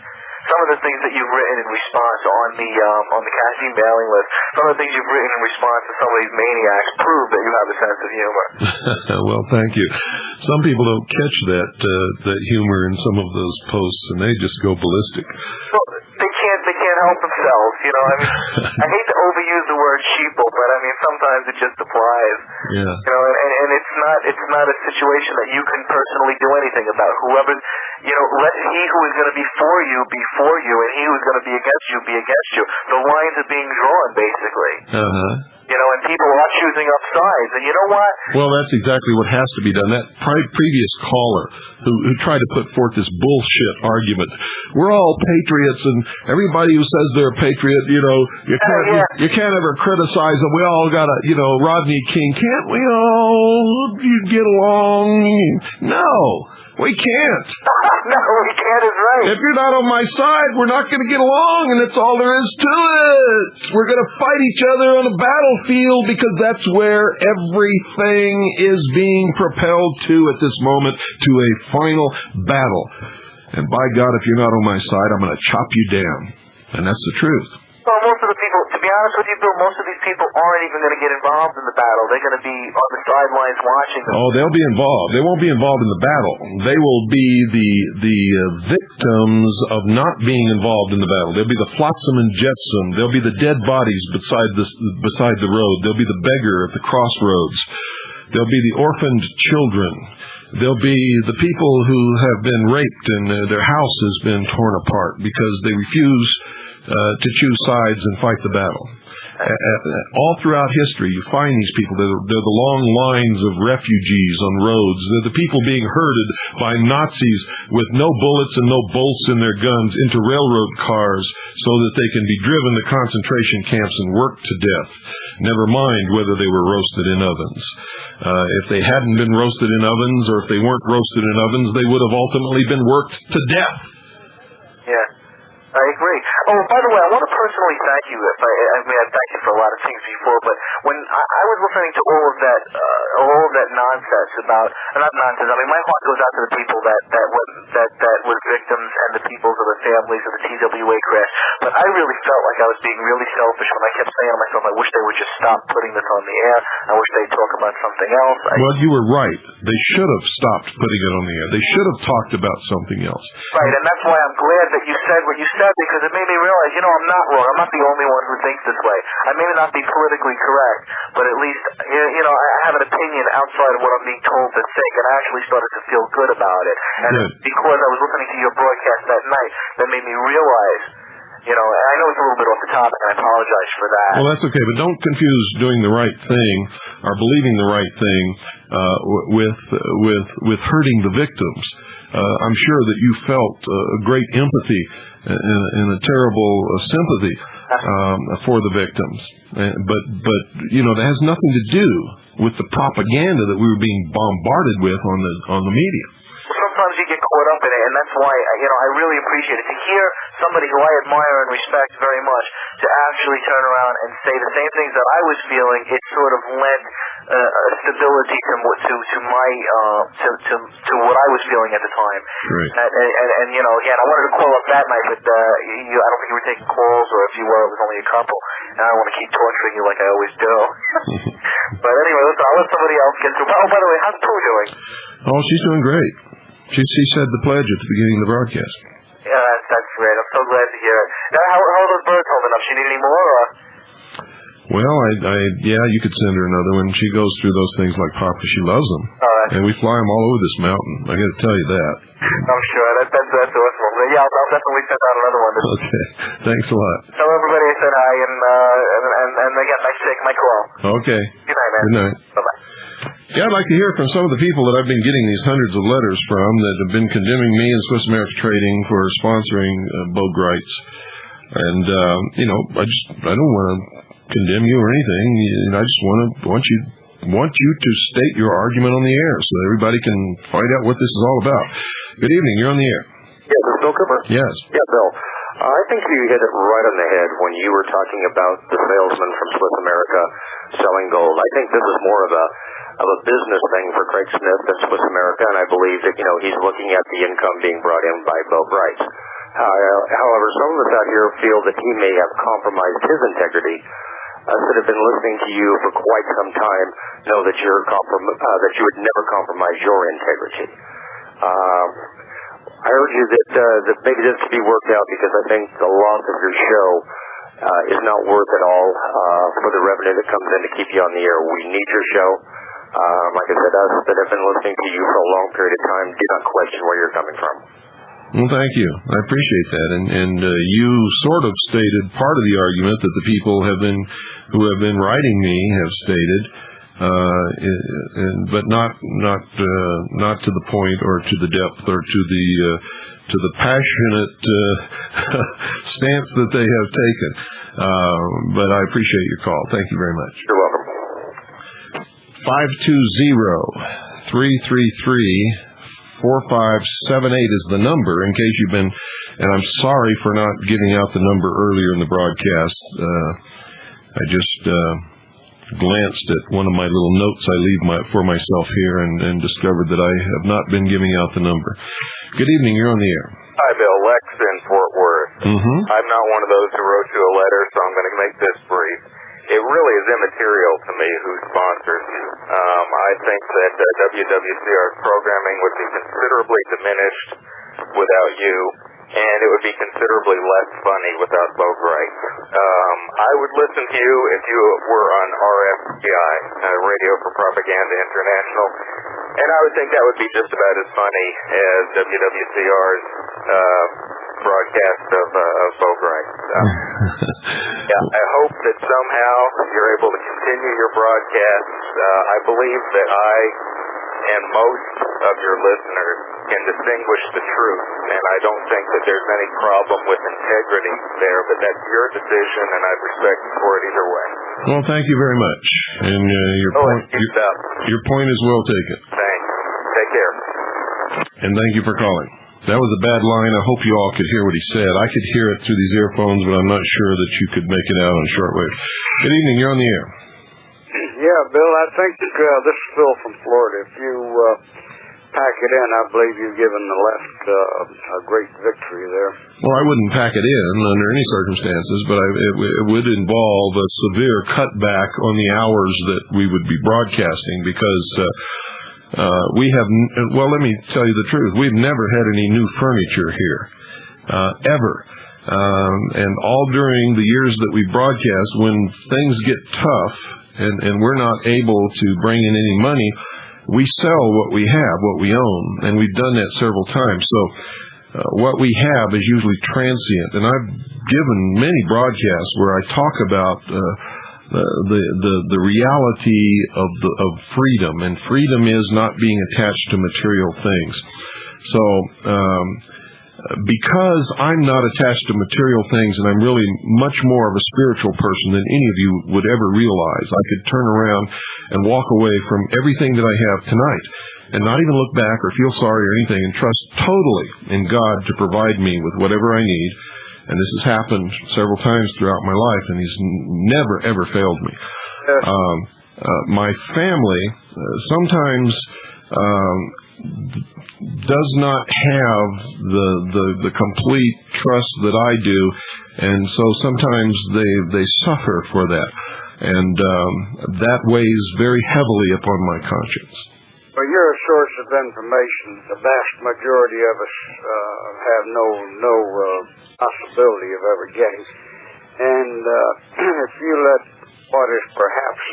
Some of the things that you've written in response on the Cassidy mailing list, some of the things you've written in response to some of these maniacs prove that you have a sense of humor. Well, thank you. Some people don't catch that humor in some of those posts, and they just go ballistic. Well, they can't help themselves, you know. I mean, I hate to overuse the word sheeple, but I mean sometimes it just applies. Yeah. You know, and it's not a situation that you can personally do anything about. Whoever, let he who is going to be for you be for you, and he who is going to be against you be against you. The lines are being drawn, basically. And people are choosing up sides. And you know what? Well, that's exactly what has to be done. That previous caller who tried to put forth this bullshit argument, we're all patriots, and everybody who says they're a patriot, you can't ever criticize them. We all got Rodney King. Can't we all get along? No. We can't. No, we can't is right. If you're not on my side, we're not going to get along, and that's all there is to it. We're going to fight each other on a battlefield because that's where everything is being propelled to at this moment, to a final battle. And by God, if you're not on my side, I'm going to chop you down. And that's the truth. Well, most of the people, to be honest with you, Bill, most of these people aren't even going to get involved in the battle. They're going to be on the sidelines watching them. Oh, they'll be involved. They won't be involved in the battle. They will be the victims of not being involved in the battle. They'll be the flotsam and jetsam. They'll be the dead bodies beside the road. They'll be the beggar at the crossroads. They'll be the orphaned children. They'll be the people who have been raped and their house has been torn apart because they refuse to choose sides and fight the battle. All throughout history, you find these people. They're the long lines of refugees on roads. They're the people being herded by Nazis with no bullets and no bolts in their guns into railroad cars so that they can be driven to concentration camps and worked to death. Never mind whether they were roasted in ovens. If they hadn't been roasted in ovens, or if they weren't roasted in ovens, they would have ultimately been worked to death. Yeah. I agree. Oh, by the way, I want to personally thank you. I've thanked you for a lot of things before, but when I was listening to all of that nonsense about, not nonsense, I mean, my heart goes out to the people that were victims and the peoples of the families of the TWA crash, but I really felt like I was being really selfish when I kept saying to myself, I wish they would just stop putting this on the air. I wish they'd talk about something else. Well, you were right. They should have stopped putting it on the air. They should have talked about something else. Right, and that's why I'm glad that you said what you said, because it made me realize, I'm not wrong. I'm not the only one who thinks this way. I may not be politically correct, but at least, I have an opinion outside of what I'm being told to think, and I actually started to feel good about it. And because I was listening to your broadcast that night, that made me realize, and I know it's a little bit off the topic, and I apologize for that. Well, that's okay, but don't confuse doing the right thing or believing the right thing with hurting the victims. I'm sure that you felt great empathy and a terrible sympathy for the victims, but that has nothing to do with the propaganda that we were being bombarded with on the media. Sometimes you get caught up in it, and that's why I really appreciate it. To hear somebody who I admire and respect very much, to actually turn around and say the same things that I was feeling, it sort of lent stability to my to what I was feeling at the time. Right. And you know, again, I wanted to call up that night, but I don't think you were taking calls, or if you were, it was only a couple. And I don't want to keep torturing you like I always do. But anyway, listen, I'll let somebody else get through. Oh, by the way, how's Pooh doing? Oh, she's doing great. She said the pledge at the beginning of the broadcast. Yeah, that's great. I'm so glad to hear it. Now, how are those birds holding up? She need any more, or? Well, yeah, you could send her another one. She goes through those things like Papa. She loves them. And we fly them all over this mountain. I got to tell you that. I'm sure. That's awesome. Yeah, I'll definitely send out another one. Okay. Thanks a lot. Tell everybody I said hi, and again, nice to take my call. Okay. Good night, man. Good night. Bye-bye. Yeah, I'd like to hear from some of the people that I've been getting these hundreds of letters from that have been condemning me and Swiss America Trading for sponsoring Bo Greitz. And, I don't want to condemn you or anything. I just want you to state your argument on the air so that everybody can find out what this is all about. Good evening. You're on the air. Yeah, this is Bill Cooper. Yes. Yeah, Bill. I think you hit it right on the head when you were talking about the salesman from Swiss America selling gold. I think this is more of a business thing for Craig Smith than Swiss America, and I believe that, he's looking at the income being brought in by Bo Greitz. However, some of us out here feel that he may have compromised his integrity. Us that have been listening to you for quite some time know that that you would never compromise your integrity. I urge you that maybe this could be worked out, because I think the loss of your show is not worth it all for the revenue that comes in to keep you on the air. We need your show. Like I said, us that have been listening to you for a long period of time do not question where you're coming from. Well, thank you. I appreciate that. And you sort of stated part of the argument that the people who have been writing me have stated, but not to the point or to the depth or to the passionate stance that they have taken. But I appreciate your call. Thank you very much. You're welcome. 520-333-4578 is the number in case you've been, and I'm sorry for not giving out the number earlier in the broadcast. I just glanced at one of my little notes I leave for myself here and discovered that I have not been giving out the number. Good evening, you're on the air. Hi, Bill. Lex in Fort Worth. Mm-hmm. I'm not one of those who wrote you a letter, so I'm going to make this brief. It really is immaterial to me who sponsors you. I think that WWCR's programming would be considerably diminished without you, and it would be considerably less funny without Bo Greitz. I would listen to you if you were on RFPI, Radio for Propaganda International, and I would think that would be just about as funny as WWCR's broadcast of Bo Greitz. Yeah, I hope that somehow you're able to continue your broadcasts. I believe that I and most of your listeners can distinguish the truth, and I don't think that there's any problem with integrity there, but that's your decision, and I respect you for it either way. Well, thank you very much. And your point is well taken. Thanks. Take care. And thank you for calling. That was a bad line. I hope you all could hear what he said. I could hear it through these earphones, but I'm not sure that you could make it out on shortwave. Good evening. You're on the air. Yeah, Bill, I think this is Phil from Florida. If you pack it in, I believe you've given the left a great victory there. Well, I wouldn't pack it in under any circumstances, but it would involve a severe cutback on the hours that we would be broadcasting, because let me tell you the truth. We've never had any new furniture here, ever. And all during the years that we broadcast, when things get tough and we're not able to bring in any money, we sell what we have, what we own, and we've done that several times. So what we have is usually transient, and I've given many broadcasts where I talk about the reality of freedom, and freedom is not being attached to material things. So because I'm not attached to material things, and I'm really much more of a spiritual person than any of you would ever realize, I could turn around and walk away from everything that I have tonight and not even look back or feel sorry or anything, and trust totally in God to provide me with whatever I need, And this has happened several times throughout my life, and he's never, ever failed me. My family sometimes does not have the complete trust that I do, and so sometimes they suffer for that, and that weighs very heavily upon my conscience. Well, you're a source of information the vast majority of us have no possibility of ever getting. And if you let what is perhaps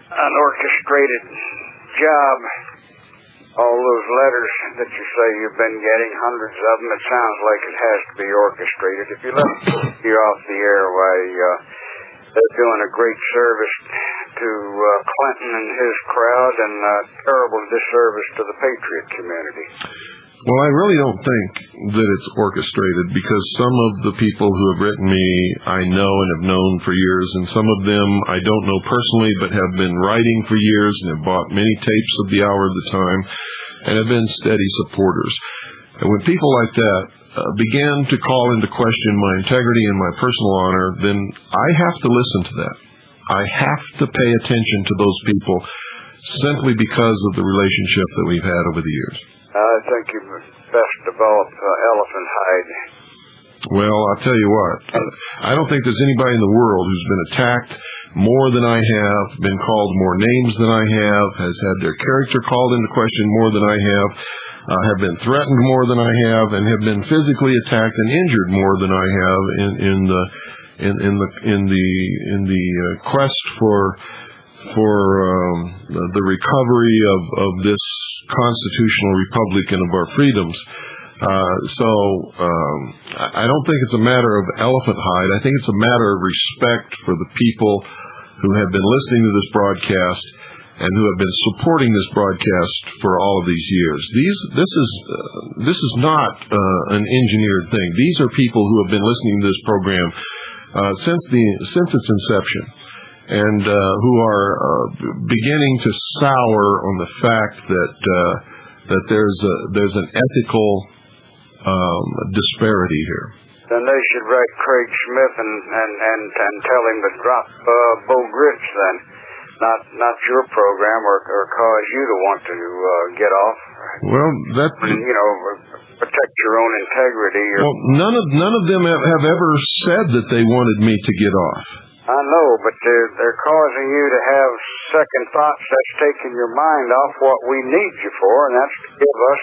an orchestrated job, all those letters that you say you've been getting, hundreds of them, it sounds like it has to be orchestrated. If you let you off the air, why, they're doing a great service to Clinton and his crowd, and a terrible disservice to the patriot community. Well, I really don't think that it's orchestrated, because some of the people who have written me I know and have known for years, and some of them I don't know personally but have been writing for years and have bought many tapes of the Hour of the Time and have been steady supporters. And when people like that began to call into question my integrity and my personal honor, then I have to listen to that. I have to pay attention to those people simply because of the relationship that we've had over the years. I think you best develop elephant hide. Well, I'll tell you what, I don't think there's anybody in the world who's been attacked more than I have, been called more names than I have, has had their character called into question more than I have been threatened more than I have, and have been physically attacked and injured more than I have in the quest for the recovery of this constitutional republic and of our freedoms. I don't think it's a matter of elephant hide. I think it's a matter of respect for the people who have been listening to this broadcast and who have been supporting this broadcast for all of these years. This is not an engineered thing. These are people who have been listening to this program since its inception, and who are beginning to sour on the fact that there's an ethical disparity here. Then they should write Craig Smith and tell him to drop Bo Gritch then, not your program, or cause you to want to get off. Well, that protect your own integrity. Well, none of them have ever said that they wanted me to get off. I know, but they're causing you to have second thoughts. That's taking your mind off what we need you for, and that's to give us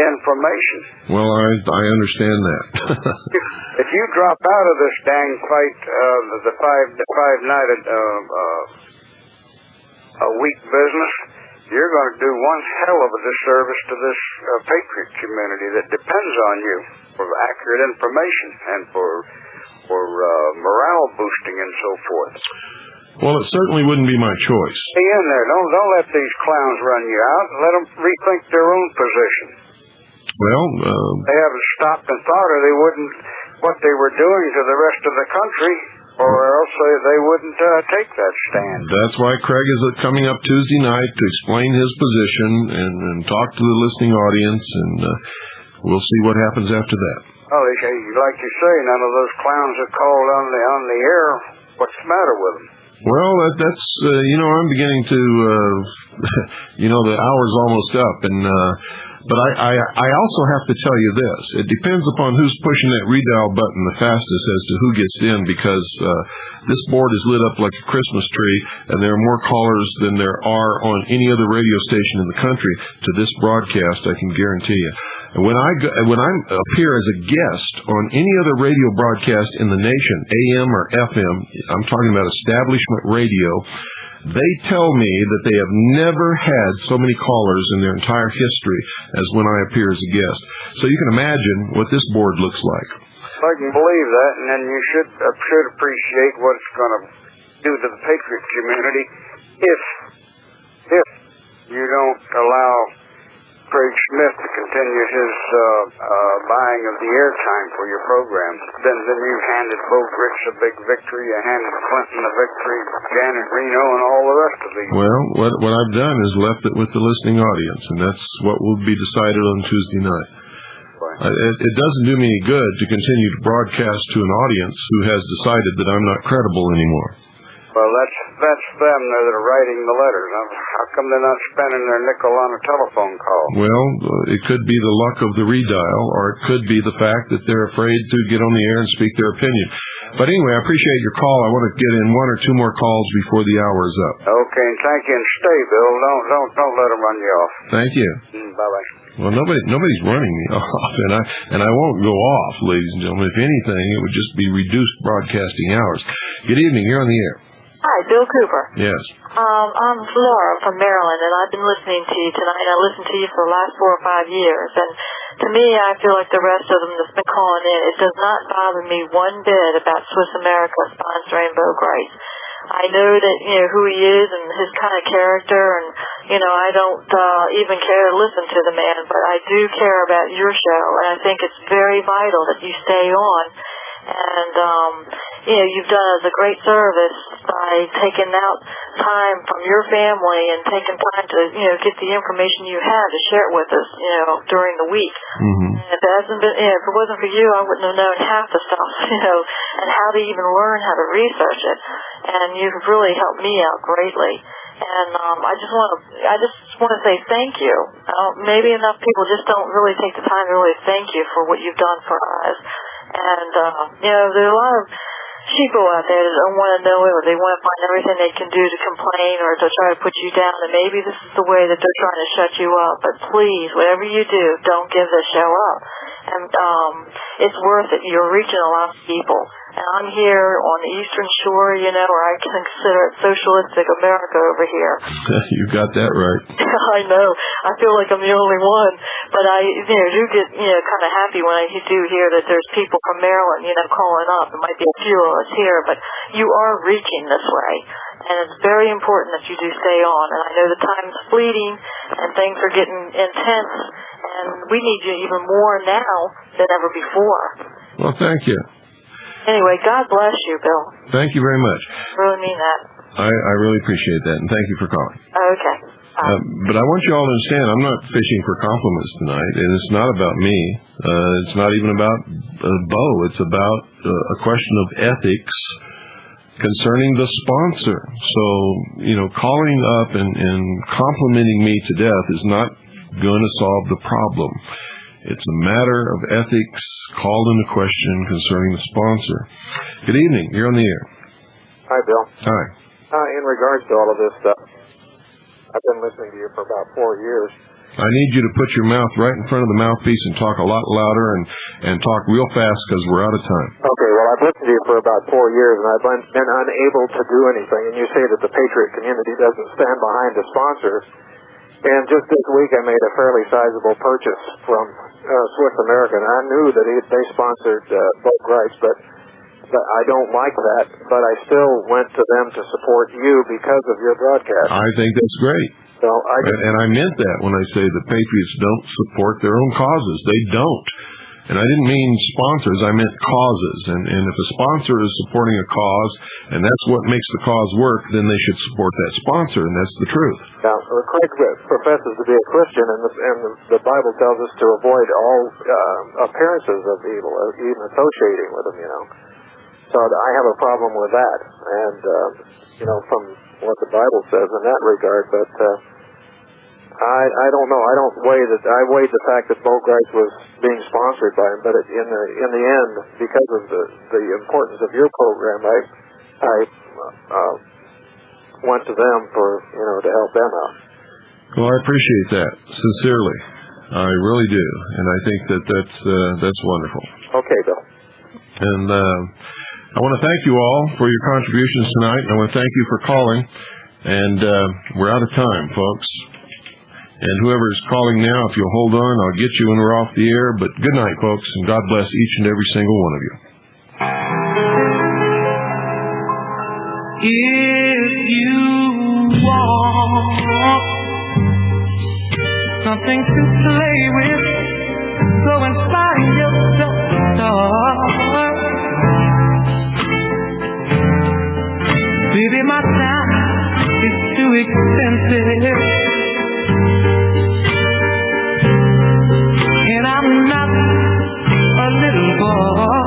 information. Well, I understand that. If you drop out of this dang fight, the five-nighted a week business, you're going to do one hell of a disservice to this patriot community that depends on you for accurate information and for morale boosting and so forth. Well, it certainly wouldn't be my choice. Stay in there. Don't let these clowns run you out. Let them rethink their own position. Well, they haven't stopped and thought, or they wouldn't what they were doing to the rest of the country, or else they wouldn't take that stand. That's why Craig is coming up Tuesday night to explain his position and talk to the listening audience, and we'll see what happens after that. Well, like you say, none of those clowns that called on the air. What's the matter with them? Well, that's I'm beginning to the hour's almost up, and but I also have to tell you this: it depends upon who's pushing that redial button the fastest as to who gets in, because this board is lit up like a Christmas tree, and there are more callers than there are on any other radio station in the country to this broadcast. I can guarantee you. And when I appear as a guest on any other radio broadcast in the nation, AM or FM, I'm talking about establishment radio, they tell me that they have never had so many callers in their entire history as when I appear as a guest. So you can imagine what this board looks like. I can believe that, and then you should appreciate what it's going to do to the patriot community if you don't allow Craig Smith to continue his buying of the airtime for your program. Then you handed Bo Gritch a big victory, you handed Clinton a victory, Janet Reno, and all the rest of these. Well, what I've done is left it with the listening audience, and that's what will be decided on Tuesday night. It doesn't do me any good to continue to broadcast to an audience who has decided that I'm not credible anymore. Well, that's them that are writing the letters. How come they're not spending their nickel on a telephone call? Well, it could be the luck of the redial, or it could be the fact that they're afraid to get on the air and speak their opinion. But anyway, I appreciate your call. I want to get in one or two more calls before the hour is up. Okay, and thank you, and stay, Bill. Don't let them run you off. Thank you. Bye-bye. Well, nobody's running me off, and I won't go off, ladies and gentlemen. If anything, it would just be reduced broadcasting hours. Good evening. You're on the air. Hi, Bill Cooper. Yes. I'm Laura from Maryland, and I've been listening to you tonight. I listened to you for the last 4 or 5 years, and to me, I feel like the rest of them that's been calling in, it does not bother me one bit about Swiss America sponsoring Bo Grice. I know that, who he is and his kind of character, and, I don't even care to listen to the man, but I do care about your show, and I think it's very vital that you stay on. And, you've done us a great service by taking out time from your family and taking time to, get the information you have to share it with us, during the week. Mm-hmm. And if it wasn't for you, I wouldn't have known half the stuff, and how to even learn how to research it. And you've really helped me out greatly. And I just want to say thank you. Maybe enough people just don't really take the time to really thank you for what you've done for us. And, there are a lot of sheeple out there that don't want to know it, or they want to find everything they can do to complain or to try to put you down. And maybe this is the way that they're trying to shut you up. But please, whatever you do, don't give the show up. And it's worth it. You're reaching a lot of people. And I'm here on the Eastern Shore, where I can consider it socialistic America over here. You got that right. I know. I feel like I'm the only one. But I do get, kind of happy when I do hear that there's people from Maryland, calling up. There might be a few of us here, but you are reaching this way. And it's very important that you do stay on. And I know the time's fleeting and things are getting intense. And we need you even more now than ever before. Well, thank you. Anyway, God bless you, Bill. Thank you very much. I really mean that. I really appreciate that, and thank you for calling. Okay. But I want you all to understand, I'm not fishing for compliments tonight, and it's not about me. It's not even about Bo. It's about a question of ethics concerning the sponsor. So, calling up and complimenting me to death is not going to solve the problem. It's a matter of ethics called into question concerning the sponsor. Good evening. You're on the air. Hi, Bill. Hi. In regards to all of this stuff, I've been listening to you for about 4 years. I need you to put your mouth right in front of the mouthpiece and talk a lot louder and talk real fast because we're out of time. Okay, well, I've listened to you for about 4 years, and I've been unable to do anything. And you say that the Patriot community doesn't stand behind the sponsors. And just this week, I made a fairly sizable purchase from Swiss American. I knew that they sponsored Bo Grice, but I don't like that. But I still went to them to support you because of your broadcast. I think that's great. So and I meant that when I say the Patriots don't support their own causes. They don't. And I didn't mean sponsors, I meant causes. And if a sponsor is supporting a cause, and that's what makes the cause work, then they should support that sponsor, and that's the truth. Now, Craig professes to be a Christian, and the Bible tells us to avoid all appearances of evil, even associating with them, So I have a problem with that, and, from what the Bible says in that regard, but I don't know. I weighed the fact that Bo Grice was being sponsored by him, but in the end, because of the importance of your program, I went to them for to help them out. Well, I appreciate that sincerely. I really do, and I think that's wonderful. Okay, Bill. And I want to thank you all for your contributions tonight. I want to thank you for calling, and we're out of time, folks. And whoever's calling now, if you'll hold on, I'll get you when we're off the air. But good night, folks, and God bless each and every single one of you. If you want something to play with, go and find yourself a star. Baby, my time is too expensive, and I'm not war.